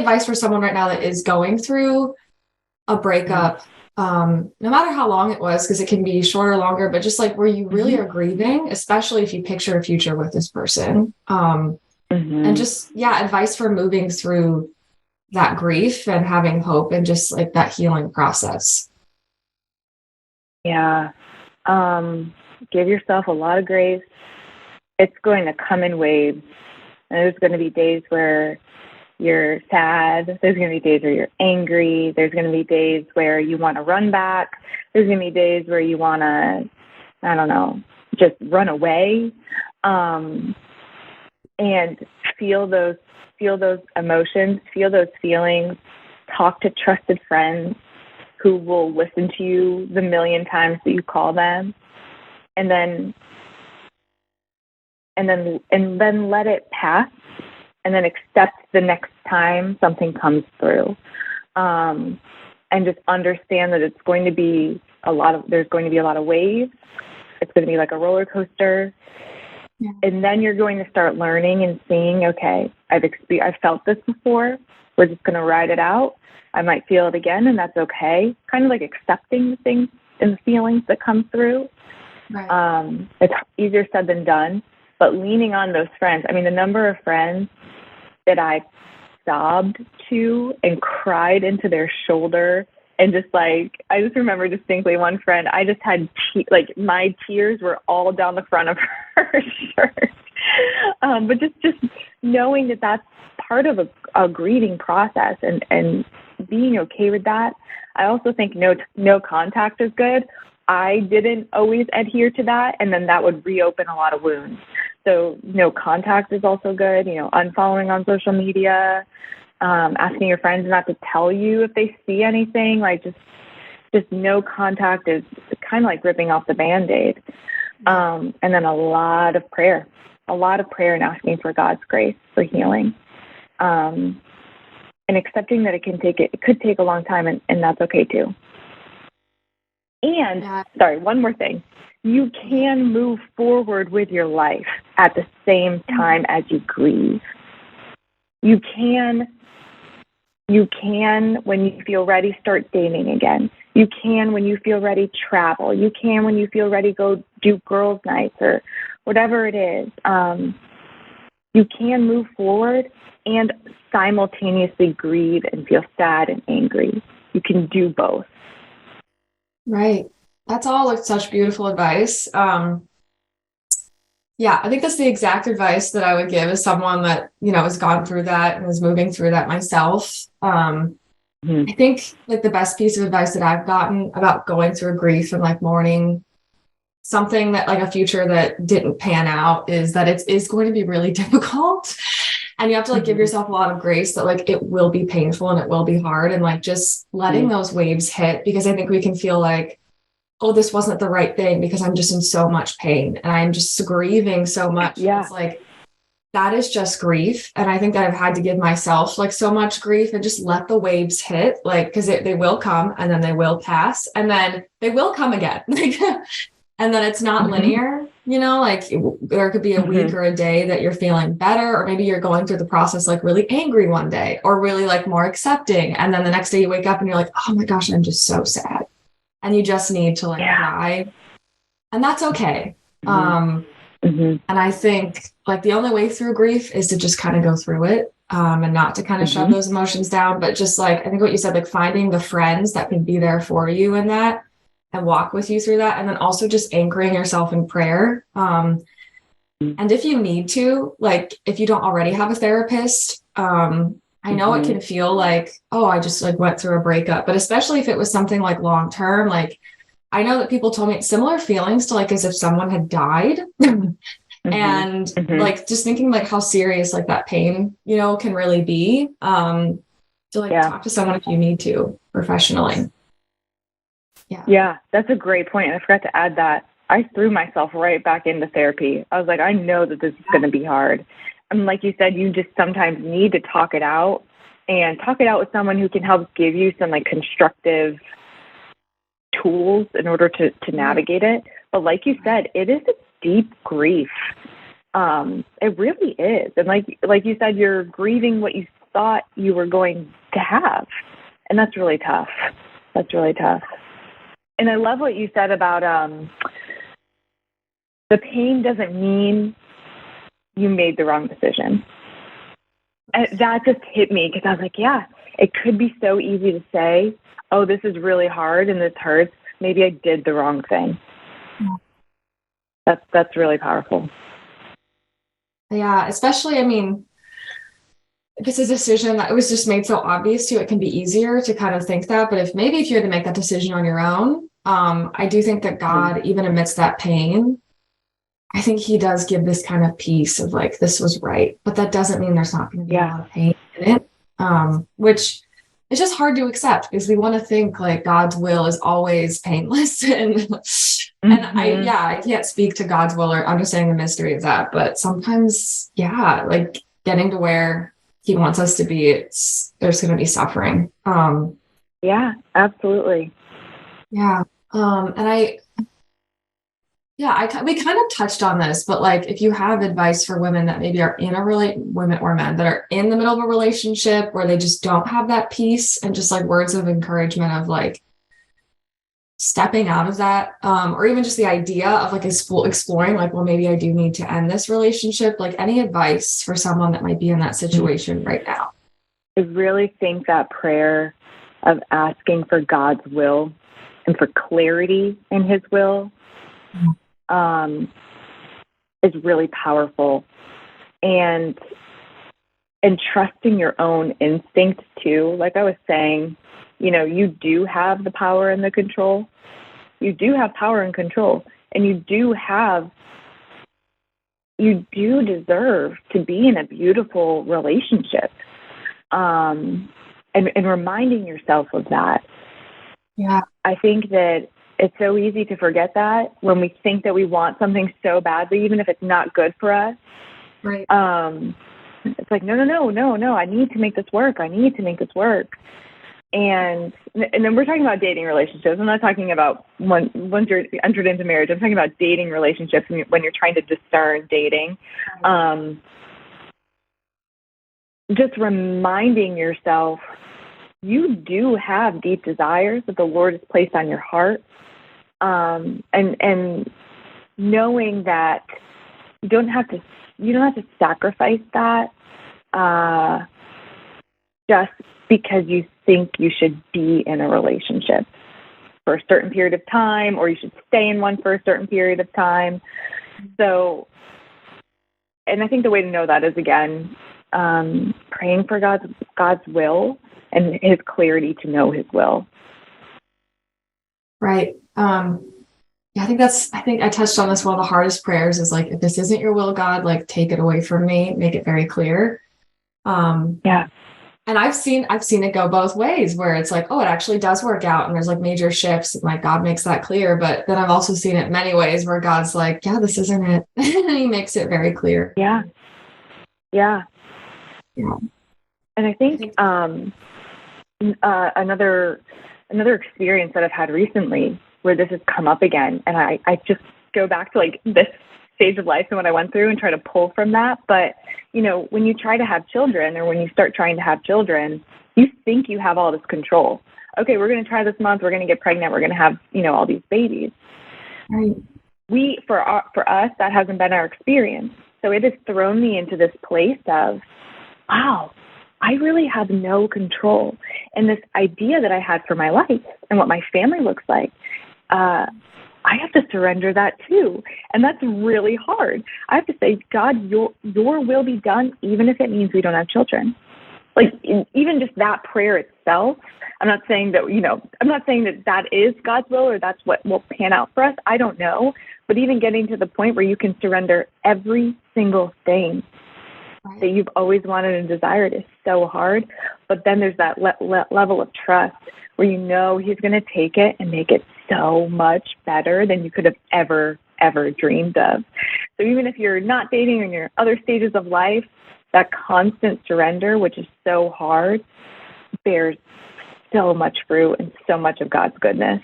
advice for someone right now that is going through a breakup, no matter how long it was, because it can be shorter or longer, but just like where you really are grieving, especially if you picture a future with this person. And just, advice for moving through that grief and having hope and just like that healing process. Yeah. Give yourself a lot of grace. It's going to come in waves. And there's going to be days where you're sad. There's going to be days where you're angry. There's going to be days where you want to run back. There's going to be days where you want to, I don't know, just run away. And feel those emotions, feel those feelings, talk to trusted friends who will listen to you the million times that you call them, and then let it pass, and then accept the next time something comes through, and just understand that it's going to be there's going to be a lot of waves. It's going to be like a roller coaster. Yeah. And then you're going to start learning and seeing, okay, I've felt this before. We're just going to ride it out. I might feel it again, and that's okay. Kind of like accepting the things and the feelings that come through. Right. It's easier said than done, but leaning on those friends. I mean, the number of friends that I sobbed to and cried into their shoulder, and just like, I just remember distinctly one friend, I just had, my tears were all down the front of her shirt. But just knowing that that's part of a grieving process, and being okay with that. I also think no contact is good. I didn't always adhere to that, and then that would reopen a lot of wounds. So no contact is also good. Unfollowing on social media, asking your friends not to tell you if they see anything, like just no contact is kind of like ripping off the Band-Aid. And then a lot of prayer and asking for God's grace for healing. And accepting that it could take a long time, and that's okay too. And sorry, one more thing. You can move forward with your life at the same time as you grieve. You can, when you feel ready, start dating again. You can, when you feel ready, travel. You can, when you feel ready, go do girls' nights or whatever it is. You can move forward and simultaneously grieve and feel sad and angry. You can do both. Right. That's all like such beautiful advice. I think that's the exact advice that I would give as someone that, has gone through that and is moving through that myself. I think like the best piece of advice that I've gotten about going through grief and like mourning something that like a future that didn't pan out is that it is going to be really difficult. And you have to like give yourself a lot of grace that like it will be painful and it will be hard, and like just letting those waves hit, because I think we can feel like, oh, this wasn't the right thing because I'm just in so much pain and I'm just grieving so much. Yeah. It's like, that is just grief. And I think that I've had to give myself like so much grief and just let the waves hit, like, because they will come and then they will pass and then they will come again. And then it's not linear, like there could be a week or a day that you're feeling better, or maybe you're going through the process like really angry one day or really like more accepting. And then the next day you wake up and you're like, oh my gosh, I'm just so sad. And you just need to like cry. And that's okay. And I think like the only way through grief is to just kind of go through it, and not to kind of shove those emotions down, but just like, I think what you said, like finding the friends that can be there for you in that and walk with you through that. And then also just anchoring yourself in prayer. And if you need to, like, if you don't already have a therapist, I know it can feel like, oh, I just like went through a breakup, but especially if it was something like long-term, like I know that people told me similar feelings to like as if someone had died. And like just thinking like how serious like that pain, can really be. To like talk to someone if you need to professionally. Yeah, that's a great point. And I forgot to add that. I threw myself right back into therapy. I was like, I know that this is going to be hard. And like you said, you just sometimes need to talk it out with someone who can help give you some like constructive tools in order to navigate it. But like you said, it is a deep grief. It really is. And like you said, you're grieving what you thought you were going to have. And that's really tough. That's really tough. And I love what you said about the pain doesn't mean you made the wrong decision. And that just hit me because I was like, yeah, it could be so easy to say, oh, this is really hard and this hurts. Maybe I did the wrong thing. That's really powerful. Yeah, especially, I mean, if it's a decision that it was just made so obvious to you, it can be easier to kind of think that. But if you had to make that decision on your own, I do think that God, even amidst that pain, I think he does give this kind of peace of like, this was right. But that doesn't mean there's not going to be a lot of pain in it, which is just hard to accept because we want to think like God's will is always painless. And I can't speak to God's will or understanding the mystery of that. But sometimes, like getting to where he wants us to be, there's going to be suffering. Yeah, absolutely. Yeah. And we kind of touched on this, but like, if you have advice for women that maybe are in women or men that are in the middle of a relationship where they just don't have that peace, and just like words of encouragement of like stepping out of that, or even just the idea of like exploring, like, well, maybe I do need to end this relationship. Like, any advice for someone that might be in that situation right now? I really think that prayer of asking for God's will and for clarity in his will is really powerful, and trusting your own instinct too. Like I was saying, you do have the power and the control. You do have power and control, and you do deserve to be in a beautiful relationship. And reminding yourself of that. Yeah. I think that it's so easy to forget that when we think that we want something so badly, even if it's not good for us. Right. It's like, no, I need to make this work. And then we're talking about dating relationships. I'm not talking about once you're entered into marriage. I'm talking about dating relationships when you're trying to discern dating. Just reminding yourself, you do have deep desires that the Lord has placed on your heart. And knowing that you don't have to sacrifice that just because you think you should be in a relationship for a certain period of time, or you should stay in one for a certain period of time. So, and I think the way to know that is, again, praying for God's will and his clarity to know his will. Right. I think I touched on this. One of the hardest prayers is like, if this isn't your will, God, like, take it away from me, make it very clear. And I've seen it go both ways, where it's like, oh, it actually does work out, and there's like major shifts, and like God makes that clear. But then I've also seen it many ways where God's like, yeah, this isn't it. And he makes it very clear. Yeah. And I think another experience that I've had recently where this has come up again, and I just go back to like this stage of life and what I went through and try to pull from that. But, when you try to have children, or when you start trying to have children, you think you have all this control. Okay, we're going to try this month. We're going to get pregnant. We're going to have, all these babies. Right. For us, that hasn't been our experience. So it has thrown me into this place of, wow, I really have no control. And this idea that I had for my life and what my family looks like, I have to surrender that too. And that's really hard. I have to say, God, your will be done, even if it means we don't have children. Like, even just that prayer itself, I'm not saying that is God's will, or that's what will pan out for us. I don't know. But even getting to the point where you can surrender every single thing that you've always wanted and desired is so hard. But then there's that level of trust where he's going to take it and make it so much better than you could have ever dreamed of. So even if you're not dating or in your other stages of life, that constant surrender, which is so hard, bears so much fruit and so much of God's goodness.